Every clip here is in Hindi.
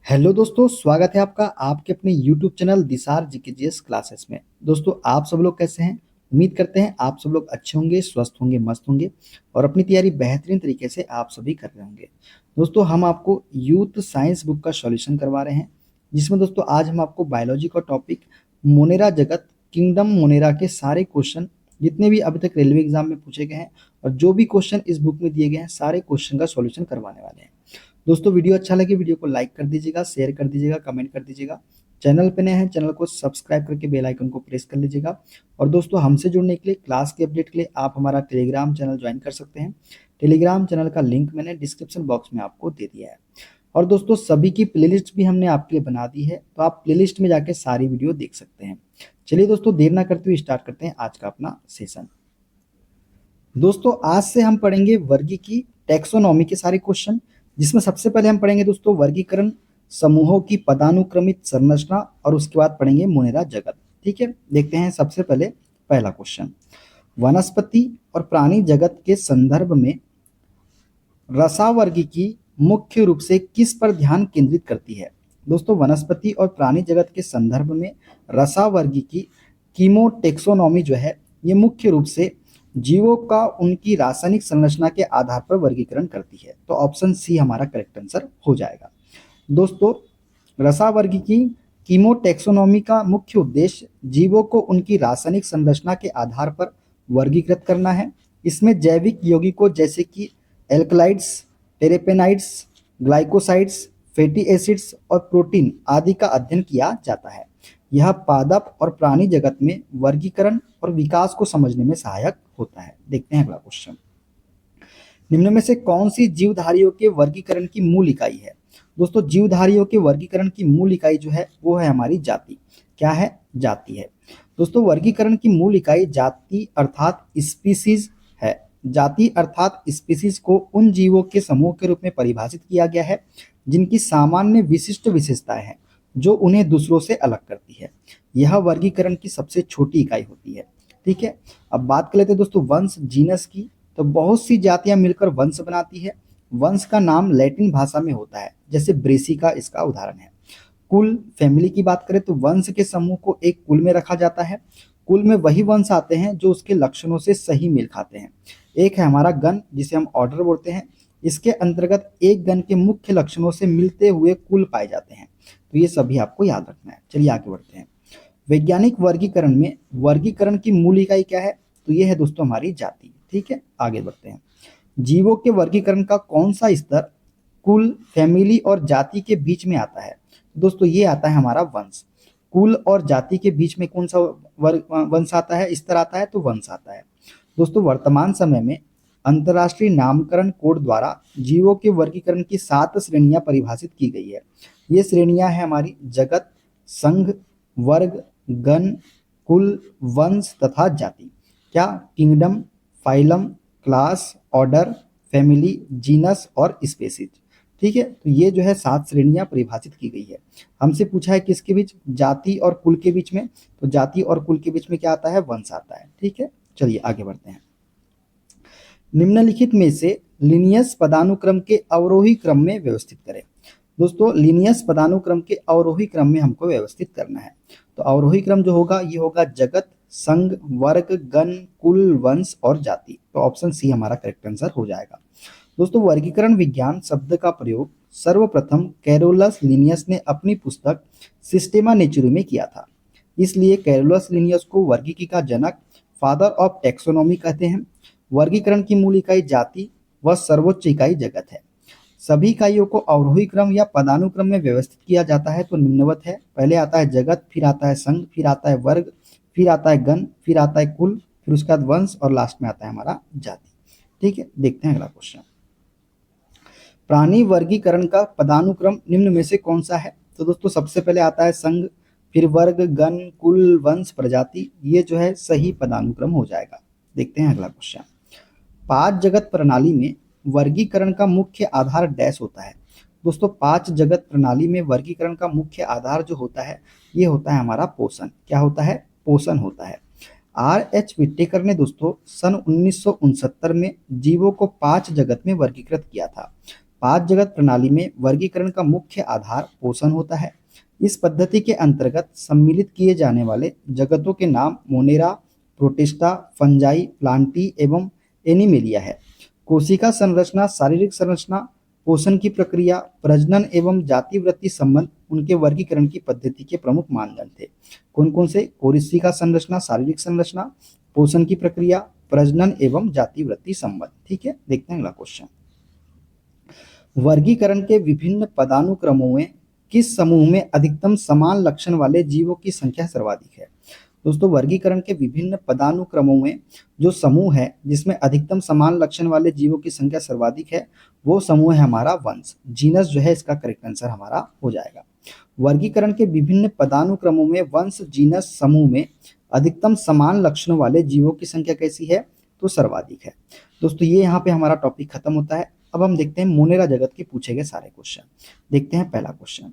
हेलो दोस्तों, स्वागत है आपका आपके अपने यूट्यूब चैनल दिसार जीकेजीएस क्लासेस में। दोस्तों, आप सब लोग कैसे हैं? उम्मीद करते हैं आप सब लोग अच्छे होंगे, स्वस्थ होंगे, मस्त होंगे और अपनी तैयारी बेहतरीन तरीके से आप सभी कर रहे होंगे। दोस्तों, हम आपको यूथ साइंस बुक का सॉल्यूशन करवा रहे हैं, जिसमें दोस्तों आज हम आपको बायोलॉजी का टॉपिक मोनेरा जगत किंगडम मोनेरा के सारे क्वेश्चन जितने भी अभी तक रेलवे एग्जाम में पूछे गए हैं और जो भी क्वेश्चन इस बुक में दिए गए हैं सारे क्वेश्चन का सॉल्यूशन करवाने वाले हैं। दोस्तों, वीडियो अच्छा लगे वीडियो को लाइक कर दीजिएगा, शेयर कर दीजिएगा, कमेंट कर दीजिएगा। चैनल पे नए हैं चैनल को सब्सक्राइब करके बेल आइकन को प्रेस कर लीजिएगा। और दोस्तों, हमसे जुड़ने के लिए क्लास के अपडेट के लिए आप हमारा टेलीग्राम चैनल ज्वाइन कर सकते हैं। टेलीग्राम चैनल का लिंक मैंने डिस्क्रिप्शन बॉक्स में आपको दे दिया है। और दोस्तों, सभी की प्लेलिस्ट भी हमने आपके लिए बना दी है, तो आप प्लेलिस्ट में जाके सारी वीडियो देख सकते हैं। चलिए दोस्तों, देर ना करते हुए स्टार्ट करते हैं आज का अपना सेशन। दोस्तों, आज से हम पढ़ेंगे वर्गीकी टैक्सोनॉमी के सारे क्वेश्चन, जिसमें सबसे पहले हम पढ़ेंगे दोस्तों वर्गीकरण समूहों की पदानुक्रमित संरचना और उसके बाद पढ़ेंगे मोनेरा जगत। ठीक है, देखते हैं सबसे पहले पहला क्वेश्चन। वनस्पति और प्राणी जगत के संदर्भ में रसावर्गीकी मुख्य रूप से किस पर ध्यान केंद्रित करती है? दोस्तों, वनस्पति और प्राणी जगत के संदर्भ में रसावर्गीकी कीमोटेक्सोनॉमी जो है ये मुख्य रूप से जीवों का उनकी रासायनिक संरचना के आधार पर वर्गीकरण करती है। तो ऑप्शन सी हमारा करेक्ट आंसर हो जाएगा। दोस्तों, रसावर्गीकी कीमोटेक्सोनॉमी का मुख्य उद्देश्य जीवों को उनकी रासायनिक संरचना के आधार पर वर्गीकृत करना है। इसमें जैविक यौगिकों जैसे कि एल्कलाइड्स, टेरेपेनाइड्स, ग्लाइकोसाइड्स, फैटी एसिड्स और प्रोटीन आदि का अध्ययन किया जाता है। यह पादप और प्राणी जगत में वर्गीकरण और विकास को समझने में सहायक होता है। देखते हैं अगला क्वेश्चन। निम्न में से कौन सी जीवधारियों के वर्गीकरण की मूल इकाई है? दोस्तों, जीवधारियों के वर्गीकरण की मूल इकाई जो है वो है हमारी जाति। क्या है? जाति है। दोस्तों, वर्गीकरण की मूल इकाई जाति अर्थात स्पीसीज है। जाति अर्थात स्पीसीज को उन जीवों के समूह के रूप में परिभाषित किया गया है जिनकी सामान्य विशिष्ट विशेषताएं हैं जो उन्हें दूसरों से अलग करती है। यह वर्गीकरण की सबसे छोटी इकाई होती है। ठीक है, अब बात कर लेते हैं दोस्तों वंश जीनस की। तो बहुत सी जातियां मिलकर वंश बनाती है। वंश का नाम लैटिन भाषा में होता है, जैसे ब्रेसिका इसका उदाहरण है। कुल फैमिली की बात करें तो वंश के समूह को एक कुल में रखा जाता है। कुल में वही वंश आते हैं जो उसके लक्षणों से सही मेल खाते हैं। एक है हमारा गण, जिसे हम ऑर्डर बोलते हैं। इसके अंतर्गत एक गण के मुख्य लक्षणों से मिलते हुए कुल पाए जाते हैं। तो ये सभी आपको याद रखना है। चलिए आगे बढ़ते हैं। वैज्ञानिक वर्गीकरण में वर्गीकरण की मूल इकाई क्या है? तो ये है दोस्तों हमारी जाति। ठीक है, आगे बढ़ते हैं। जीवों के वर्गीकरण का कौन सा स्तर कुल, फैमिली और जाति के बीच में आता है? दोस्तों, ये आता है हमारा वंश। कुल और जाति के बीच में कौन सा वंश आता है, स्तर आता है? तो वंश आता है। दोस्तों, वर्तमान समय में अंतर्राष्ट्रीय नामकरण कोड द्वारा जीवों के वर्गीकरण की 7 श्रेणियां परिभाषित की गई है। ये श्रेणियां हैं हमारी जगत, संघ, वर्ग, गण, कुल, वंश तथा जाति। क्या? Kingdom, phylum, class, order, family, genus और स्पेसीज। ठीक है, तो ये जो है 7 श्रेणियां परिभाषित की गई है। हमसे पूछा है किसके बीच? जाति और कुल के बीच में। तो जाति और कुल के बीच में क्या आता है? वंश आता है। ठीक है, चलिए आगे बढ़ते हैं। निम्नलिखित में से लीनियस पदानुक्रम के अवरोही क्रम में व्यवस्थित करें। दोस्तों, लीनियस पदानुक्रम के अवरोही क्रम में हमको व्यवस्थित करना है। तो अवरोही क्रम जो होगा ये होगा जगत, संघ, वर्ग, गण, कुल, वंश और जाति। तो ऑप्शन सी हमारा करेक्ट आंसर हो जाएगा। दोस्तों, वर्गीकरण विज्ञान शब्द का प्रयोग सर्वप्रथम कैरोलस लिनियस ने अपनी पुस्तक सिस्टेमा नेचुरी में किया था। इसलिए कैरोलस लिनियस को वर्गीकी का जनक, फादर ऑफ टैक्सोनॉमी कहते हैं। वर्गीकरण की मूल इकाई जाति व सर्वोच्च इकाई जगत है। सभी इकाइयों को अवरोही क्रम या पदानुक्रम में व्यवस्थित किया जाता है। तो निम्नवत है। पहले आता है जगत, फिर आता है संघ, फिर आता है वर्ग, फिर आता है गण, फिर आता है कुल, फिर उसके बाद वंश और लास्ट में आता है हमारा जाति। ठीक है, देखते हैं अगला क्वेश्चन। प्राणी वर्गीकरण का पदानुक्रम निम्न में से कौन सा है? तो दोस्तों, सबसे पहले आता है संघ, फिर वर्ग, गण, कुल, वंश, प्रजाति। ये जो है सही पदानुक्रम हो जाएगा। देखते हैं अगला क्वेश्चन। 5 जगत प्रणाली में वर्गीकरण का मुख्य आधार डैश होता है। दोस्तों, 5 जगत प्रणाली में वर्गीकरण का मुख्य आधार जो होता है ये होता है हमारा पोषण। क्या होता है? पोषण होता है। R.H. विटेकर ने दोस्तों सन 1969 में जीवों को 5 जगत में वर्गीकृत किया था। पांच जगत प्रणाली में वर्गीकरण का मुख्य आधार पोषण होता है। इस पद्धति के अंतर्गत सम्मिलित किए जाने वाले जगतों के नाम मोनेरा, प्रोटिस्टा, फंजाई, प्लांटी एवं एनिमेलिया है। कोशिका संरचना, शारीरिक संरचना, पोषण की प्रक्रिया, प्रजनन एवं जाति वृत्ति संबंध उनके वर्गीकरण की पद्धति के प्रमुख मानदंड थे। कौन कौन से? कोशिका संरचना, शारीरिक संरचना, पोषण की प्रक्रिया, प्रजनन एवं जाति वृत्ति संबंध। ठीक है, देखते हैं अगला क्वेश्चन। वर्गीकरण के विभिन्न पदानुक्रमों में किस समूह में अधिकतम समान लक्षण वाले जीवों की संख्या सर्वाधिक है? दोस्तों, वर्गीकरण के विभिन्न पदानुक्रमों में जो समूह है जिसमें अधिकतम समान लक्षण वाले जीवों की संख्या सर्वाधिक है, वो समूह है हमारा वंश। जीनस जो है इसका करेक्ट आंसर हमारा हो जाएगा। वर्गीकरण के विभिन्न पदानुक्रमों में वंश जीनस समूह में अधिकतम समान लक्षणों वाले जीवों की संख्या कैसी है? तो सर्वाधिक है। दोस्तों, ये यहाँ पे हमारा टॉपिक खत्म होता है। अब हम देखते हैं मोनेरा जगत के पूछे गए सारे क्वेश्चन। देखते हैं पहला क्वेश्चन,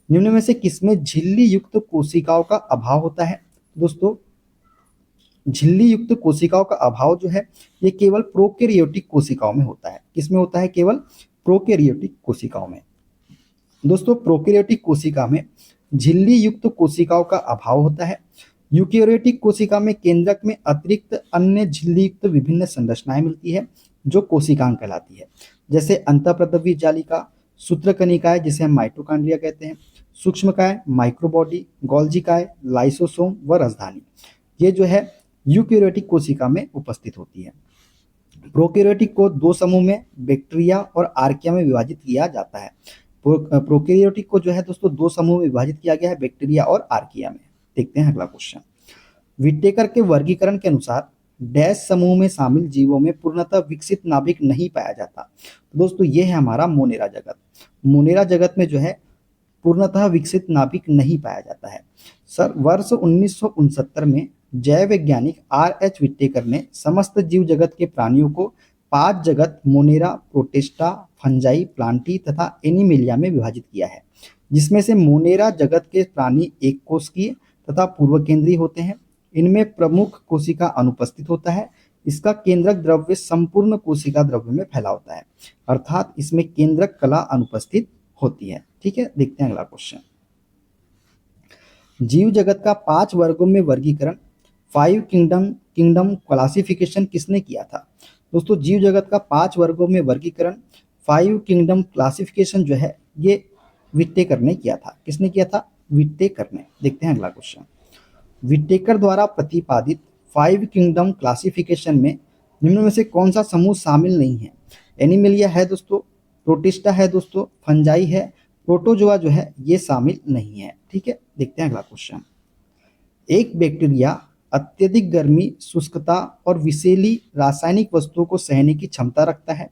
निम्न में से किसमें झिल्ली युक्त कोशिकाओं का अभाव होता है? दोस्तों, झिल्ली युक्त कोशिकाओं का अभाव जो है ये केवल प्रोकैरियोटिक कोशिकाओं में होता है। किसमें होता है? केवल प्रोकैरियोटिक कोशिकाओं में। दोस्तों, प्रोकैरियोटिक कोशिका में झिल्ली युक्त कोशिकाओं का अभाव होता है। यूकेरियोटिक कोशिका में केंद्रक में अतिरिक्त अन्य झिल्ली युक्त विभिन्न संरचनाएं मिलती है जो कोशिकांग कहलाती है, जैसे अंतःप्रदव्य जालिका, सूत्रकनिकाएं जिसे हम माइटोकॉन्ड्रिया कहते हैं, सूक्ष्मकाय, माइक्रोबॉडी, गोल्जिकाय, लाइसोसोम व राजधानी, ये जो है यूकेरियोटिक कोशिका में उपस्थित होती है। प्रोकैरियोटिक को दो समूह में बैक्टीरिया और आर्किया में विभाजित किया जाता है। प्रोकैरियोटिक को जो है दोस्तों दो समूह में विभाजित किया गया है, बैक्टीरिया और आर्किया में। देखते हैं अगला क्वेश्चन। विटेकर के वर्गीकरण के अनुसार डैश समूह में शामिल जीवों में पूर्णतः विकसित नाभिक नहीं पाया जाता। तो दोस्तों, ये है हमारा मोनेरा जगत। मोनेरा जगत में जो है पूर्णतः विकसित नाभिक नहीं पाया जाता है। सर, वर्ष 1969 में जैव वैज्ञानिक R.H. विटेकर ने समस्त जीव जगत के प्राणियों को पांच जगत मोनेरा, प्रोटिस्टा, फंजाई, प्लांटी तथा एनिमेलिया में विभाजित किया है, जिसमें से मोनेरा जगत के प्राणी एक कोशिकीय तथा पूर्व केंद्रीय होते हैं। इनमें प्रमुख कोशिका अनुपस्थित होता है। इसका केंद्रक द्रव्य संपूर्ण कोशिका द्रव्य में फैला होता है, अर्थात इसमें केंद्रक कला अनुपस्थित होती है। ठीक है, देखते हैं अगला क्वेश्चन। जीव जगत का 5 वर्गों में वर्गीकरण, 5 किंगडम क्लासिफिकेशन किसने किया था? दोस्तों, जीव जगत का 5 वर्गों में वर्गीकरण, 5 किंगडम क्लासिफिकेशन जो है ये विटेकर ने किया था। किसने किया था? विटेकर ने। देखते हैं अगला क्वेश्चन। विटेकर द्वारा प्रतिपादित 5 किंगडम क्लासिफिकेशन में निम्न में से कौन सा समूह शामिल नहीं है? एनिमेलिया है दोस्तों, प्रोटिस्टा है दोस्तों, फंजाई है, प्रोटोजोआ जो है ये शामिल नहीं है। ठीक है, देखते हैं अगला क्वेश्चन। एक बैक्टीरिया अत्यधिक गर्मी, शुष्कता और विषैली रासायनिक वस्तुओं को सहने की क्षमता रखता है।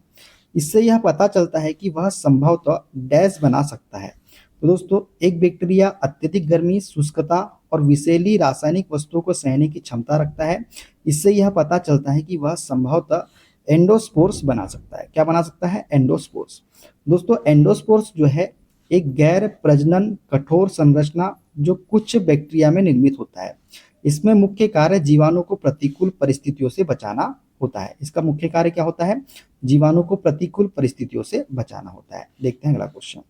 इससे यह पता चलता है कि वह संभवतः डैश बना सकता है। तो दोस्तों, एक बैक्टीरिया अत्यधिक गर्मी, शुष्कता और विषैली रासायनिक वस्तुओं को सहने की क्षमता रखता है। इससे यह पता चलता है कि वह संभवतः एंडोस्पोर्स बना सकता है। क्या बना सकता है? एंडोस्पोर्स। दोस्तों, एंडोस्पोर्स जो है एक गैर प्रजनन कठोर संरचना जो कुछ बैक्टीरिया में निर्मित होता है। इसमें मुख्य कार्य जीवाणु को प्रतिकूल परिस्थितियों से बचाना होता है। इसका मुख्य कार्य क्या होता है? जीवाणु को प्रतिकूल परिस्थितियों से बचाना होता है। देखते हैं अगला क्वेश्चन।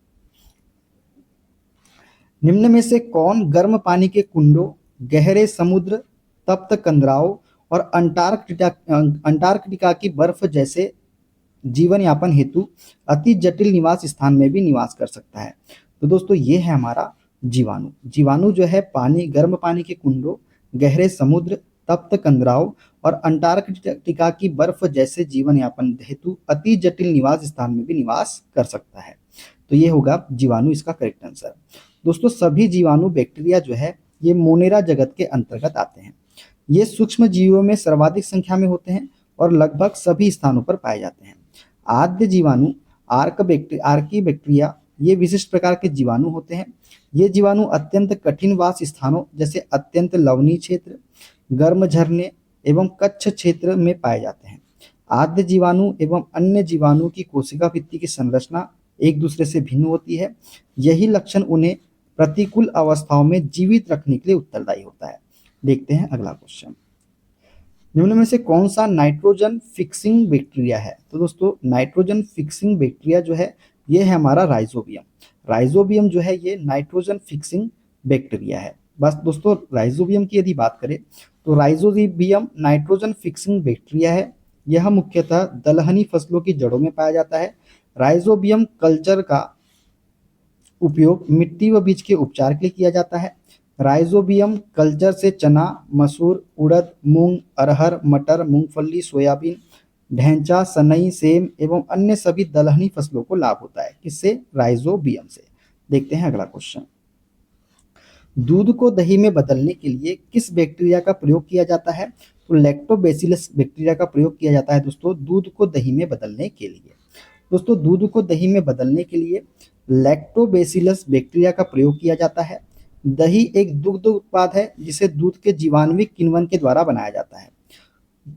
निम्न में से कौन गर्म पानी के कुंडों, गहरे समुद्र, तप्त कंदराओं और अंटार्कटिका की बर्फ जैसे जीवन यापन हेतु अति जटिल निवास स्थान में भी निवास कर सकता है? तो दोस्तों, ये है हमारा जीवाणु। जीवाणु जो है पानी, गर्म पानी के कुंडों, गहरे समुद्र, तप्त कंदराओं और अंटार्कटिका की बर्फ जैसे जीवन यापन हेतु अति जटिल निवास स्थान में भी निवास कर सकता है। तो ये होगा जीवाणु, इसका करेक्ट आंसर। दोस्तों, सभी जीवाणु बैक्टीरिया जो है ये मोनेरा जगत के अंतर्गत आते हैं। ये सूक्ष्म जीवों में सर्वाधिक संख्या में होते हैं और लगभग सभी स्थानों पर पाए जाते हैं। आद्य जीवाणु आर्की बैक्टीरिया ये विशिष्ट प्रकार के जीवाणु होते हैं। ये जीवाणु अत्यंत कठिन वास स्थानों जैसे अत्यंत लवणीय क्षेत्र, गर्म झरने एवं कच्छ क्षेत्र में पाए जाते हैं। आद्य जीवाणु एवं अन्य जीवाणु की कोशिका भित्ति की संरचना एक दूसरे से भिन्न होती है। यही लक्षण उन्हें प्रतिकूल अवस्थाओं में जीवित रखने के लिए उत्तरदायी होता है। देखते हैं अगला क्वेश्चन। निम्न में से कौन सा नाइट्रोजन फिक्सिंग बैक्टीरिया है? तो दोस्तों नाइट्रोजन फिक्सिंग बैक्टीरिया जो है ये है हमारा राइजोबियम। राइजोबियम जो है ये नाइट्रोजन फिक्सिंग बैक्टीरिया है। बस दोस्तों राइजोबियम की यदि बात करें तो राइजोबियम नाइट्रोजन फिक्सिंग बैक्टीरिया है। यह मुख्यतः दलहनी फसलों की जड़ों में पाया जाता है। राइजोबियम कल्चर का उपयोग मिट्टी व बीज के उपचार के लिए किया जाता है। राइजोबियम कल्चर से चना, मसूर, उड़द, मूंग, अरहर, मटर, मूंगफली, सोयाबीन, ढैंचा, सनई, सेम एवं अन्य सभी दलहनी फसलों को लाभ होता है। किससे? राइजोबियम से। देखते हैं अगला क्वेश्चन। दूध को दही में बदलने के लिए किस बैक्टीरिया का प्रयोग किया जाता है? तो लैक्टोबैसिलस बैक्टीरिया का प्रयोग किया जाता है दोस्तों दूध को दही में बदलने के लिए। दोस्तों दूध को दही में बदलने के लिए लैक्टोबैसिलस बैक्टीरिया का प्रयोग किया जाता है। दही एक दुग्ध उत्पाद है जिसे दूध के जीवाणुविक किण्वन के द्वारा बनाया जाता है।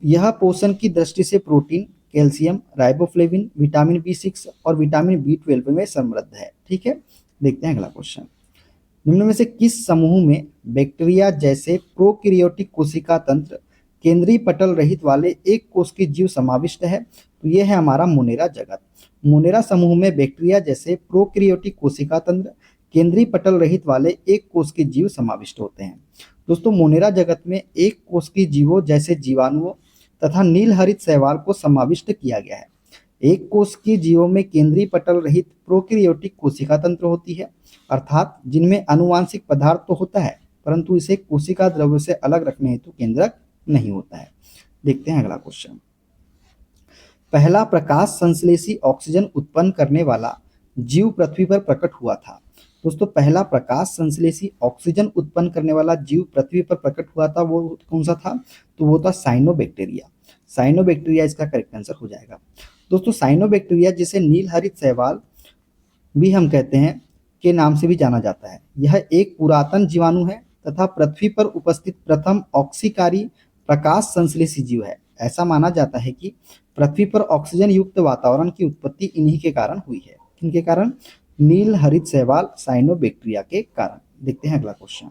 यह पोषण की दृष्टि से protein, calcium, riboflavin, vitamin B6 और विटामिन B12 में समृद्ध है। ठीक है, देखते हैं अगला क्वेश्चन। निम्न में से किस समूह में बैक्टीरिया जैसे प्रोकैरियोटिक कोशिका तंत्र, केंद्रीय पटल रहित वाले एक कोश के जीव समाविष्ट है? तो यह है हमारा मोनेरा जगत। मोनेरा समूह में बैक्टीरिया जैसे प्रोकैरियोटिक कोशिका तंत्र, केंद्रीय पटल रहित वाले एक कोश के जीव समाविष्ट होते हैं। दोस्तों मोनेरा जगत में एक कोश के जीवों जैसे जीवाणुओं तथा नीलहरित शैवाल को समाविष्ट किया गया है। एक कोश के जीवों में केंद्रीय पटल रहित प्रोकैरियोटिक कोशिका तंत्र होती है, अर्थात जिनमें आनुवांशिक पदार्थ तो होता है परंतु इसे कोशिका द्रव्य से अलग रखने हेतु केंद्रक नहीं होता है। देखते हैं अगला क्वेश्चन। पहला प्रकाश संश्लेषी ऑक्सीजन उत्पन्न करने वाला जीव पृथ्वी पर प्रकट हुआ था। दोस्तों पहला प्रकाश संश्लेषी ऑक्सीजन उत्पन्न करने वाला जीव पृथ्वी पर प्रकट हुआ था, वो कौन सा था? तो वो था साइनोबैक्टीरिया। साइनोबैक्टीरिया इसका करेक्ट आंसर हो जाएगा। दोस्तों साइनोबैक्टीरिया जिसे नीलहरित शैवाल भी हम कहते हैं के नाम से भी जाना जाता है। यह एक पुरातन जीवाणु है तथा पृथ्वी पर उपस्थित प्रथम ऑक्सीकारी प्रकाश संश्लेषी जीव है। ऐसा माना जाता है कि पृथ्वी पर ऑक्सीजन युक्त वातावरण की उत्पत्ति इन्हीं के कारण हुई है। किनके कारण? नील हरित शैवाल साइनोबैक्टीरिया के कारण। देखते हैं अगला क्वेश्चन।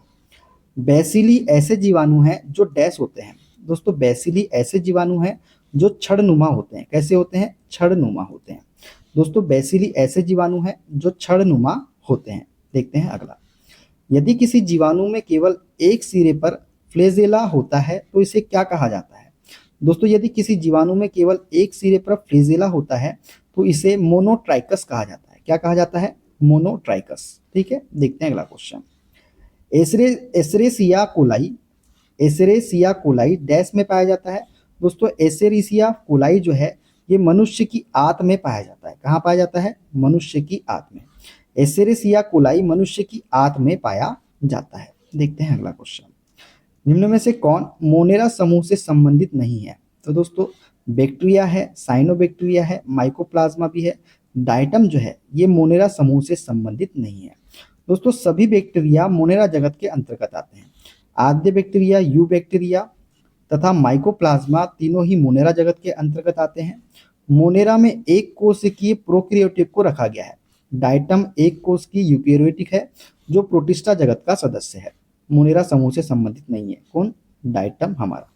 बैसिली ऐसे जीवाणु हैं जो डैश होते हैं। दोस्तों बैसिली ऐसे जीवाणु हैं जो छड़नुमा होते हैं। कैसे होते हैं? छड़नुमा होते हैं। दोस्तों बैसिली ऐसे जीवाणु हैं जो छड़नुमा होते हैं। देखते हैं अगला। यदि किसी जीवाणु में केवल एक सिरे पर फ्लैजेला होता है तो इसे क्या कहा जाता है? दोस्तों यदि किसी जीवाणु में केवल एक सिरे पर फ्लैजेला होता है तो इसे मोनोट्राइकस कहा जाता है। क्या कहा जाता है? मोनोट्राइकस। ठीक है, देखते हैं अगला क्वेश्चन। एसेरेसिया कोलाई डैश में पाया जाता है। दोस्तों एसेरेसिया कोलाई जो है ये मनुष्य की आंत में पाया जाता है। कहाँ पाया जाता है? मनुष्य की आंत में। एसेरेसिया कोलाई मनुष्य की आंत में पाया जाता है। देखते हैं अगला क्वेश्चन। निम्न में से कौन मोनेरा समूह से संबंधित नहीं है? तो दोस्तों बैक्टीरिया है, साइनोबैक्टीरिया है, माइकोप्लाज्मा भी है। डाइटम जो है ये मोनेरा समूह से संबंधित नहीं है। दोस्तों सभी बैक्टीरिया मोनेरा जगत के अंतर्गत आते हैं। आद्य बैक्टीरिया, यू बैक्टीरिया तथा माइकोप्लाज्मा तीनों ही मोनेरा जगत के अंतर्गत आते हैं। मोनेरा में एक कोशिकीय प्रोकैरियोटिक को रखा गया है। डाइटम एक कोशिकीय यूकेरियोटिक है जो प्रोटिस्टा जगत का सदस्य है। मोनेरा समूह से संबंधित नहीं है। कौन? डाइटम हमारा।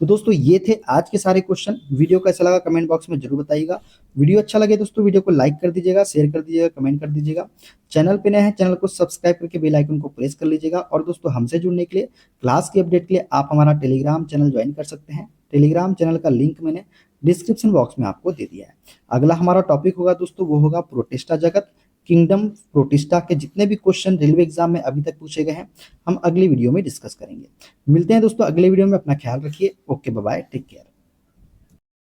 तो दोस्तों ये थे आज के सारे क्वेश्चन। वीडियो कैसा लगा कमेंट बॉक्स में जरूर बताइएगा। वीडियो अच्छा लगे दोस्तों वीडियो को लाइक कर दीजिएगा, शेयर कर दीजिएगा, कमेंट कर दीजिएगा। चैनल पे नए हैं चैनल को सब्सक्राइब करके बेल आइकन को प्रेस कर लीजिएगा। और दोस्तों हमसे जुड़ने के लिए, क्लास की अपडेट के लिए आप हमारा टेलीग्राम चैनल ज्वाइन कर सकते हैं। टेलीग्राम चैनल का लिंक मैंने डिस्क्रिप्शन बॉक्स में आपको दे दिया है। अगला हमारा टॉपिक होगा दोस्तों वो होगा प्रोटिस्टा जगत, किंगडम प्रोटिस्टा के जितने भी क्वेश्चन रेलवे एग्जाम में अभी तक पूछे गए हैं हम अगली वीडियो में डिस्कस करेंगे। मिलते हैं दोस्तों अगले वीडियो में। अपना ख्याल रखिए। Okay bye bye, take care.